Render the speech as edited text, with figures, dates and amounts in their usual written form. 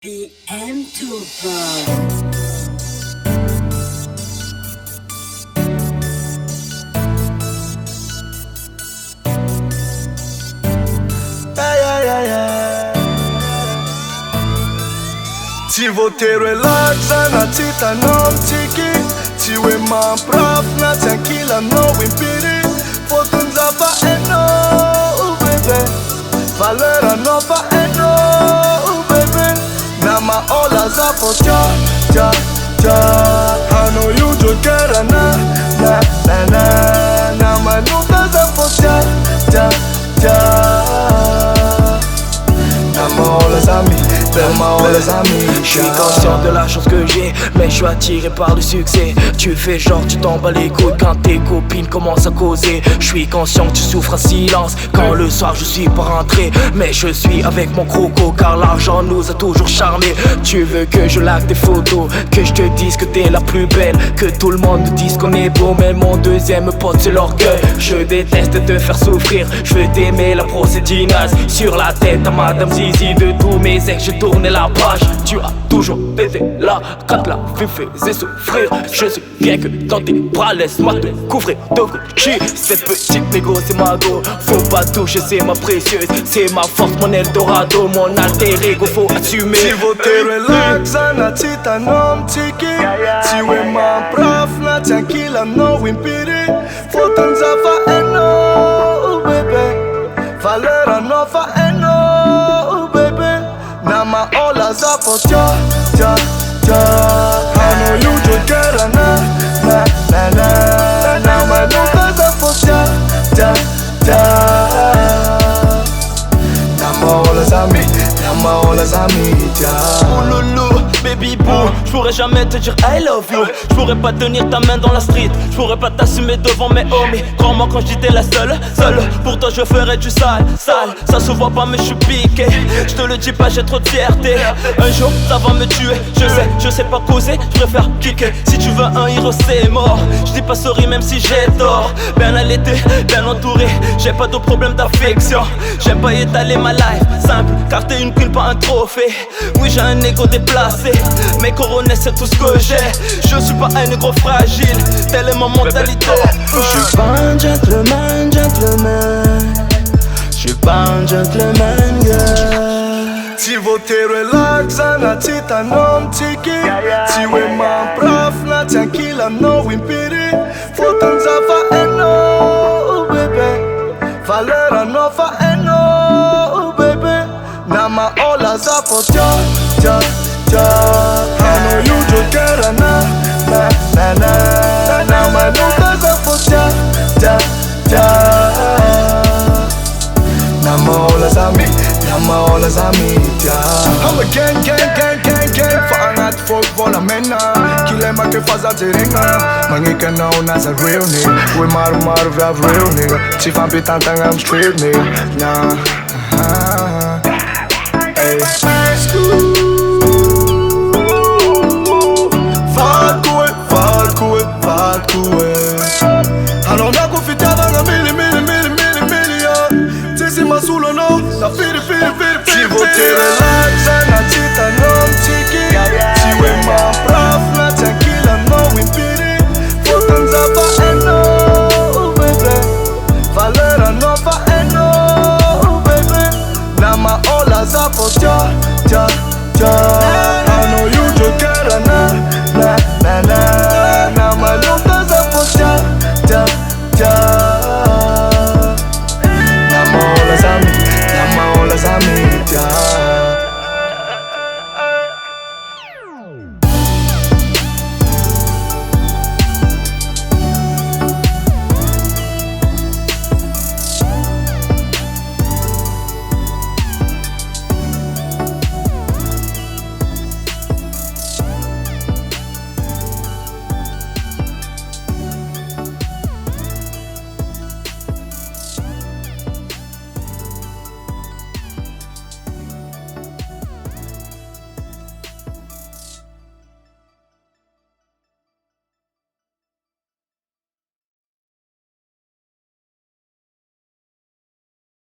PM2 Ti voter relaxa na tita non tiki Ti we man prof na tranquila no impiri Fotun zapa eno baby Valera no fa eno baby Na ma ola zapo cha cha cha I know you jokera na Na ma nuka zapo cha cha cha Je suis conscient de la chance que j'ai, mais je suis attiré par le succès. Tu fais genre tu t'en bats les couilles quand tes copines commencent à causer. Je suis conscient que tu souffres en silence quand le soir je suis pas rentré, mais je suis avec mon croco car l'argent nous a toujours charmés. Tu veux que je like tes photos, que je te dise que t'es la plus belle, que tout le monde nous dise qu'on est beau, mais mon deuxième pote c'est l'orgueil. Je déteste te faire souffrir, je veux t'aimer la procédinaise. Sur la tête à Madame Zizi, de tous mes ex j'ai tourné la page. Tu as toujours été là quand la vie faisait souffrir. Je suis bien que dans tes bras, laisse-moi te couvrir de Gucci. Cette petite négo c'est ma go, faut pas toucher, c'est ma précieuse. C'est ma force, mon Eldorado, mon alter ego, faut assumer. Si voter relaxa na tita non tiki Si we man prof na tranquila no impiri Fotun zapa eno baby Valera no fa eno baby Na ma ola zapo cha cha cha I know you jokera na ma nuka zapo cha cha cha Na ma ola zami cha Oh loulou, baby boo, j'pourrais jamais te dire I love you. J'pourrais pas tenir ta main dans la street, j'pourrais pas t'assumer devant mes homies. Crois-moi quand j'dis t'es la seule, pour toi je ferais du sale. Ça se voit pas mais j'suis piqué, j'te le dis pas j'ai trop de fierté. Un jour ça va me tuer, je sais pas causer, j'préfère kicker. Si tu veux un héros c'est mort, j'dis pas sorry même si j'ai tort. Bien allaité, bien entouré, j'ai pas de problème d'affection. J'aime pas étaler ma life, simple, car t'es une queen pas un trophée. Oui j'ai un ego déplacé, mais couronné c'est tout ce que j'ai. Je suis pas un négro fragile, telle est ma mentalité. Je suis pas un gentleman. Je suis pas un gentleman, yeah. Si voter relaxa na tita non tiki Si we man prof na tranquila no impiri Fotun zapa eno baby Valera no fa eno baby Na ma ola zapo cha cha cha I know you jokera na ma nuka zapo cha cha cha Na ma ola zami cha I'm a gang För annat folk våla männa Killar man kan fast att ringa Man gick na och nasa real nigga We maru vi av real nigga Si fan pitan tang I'm straight nigga Nah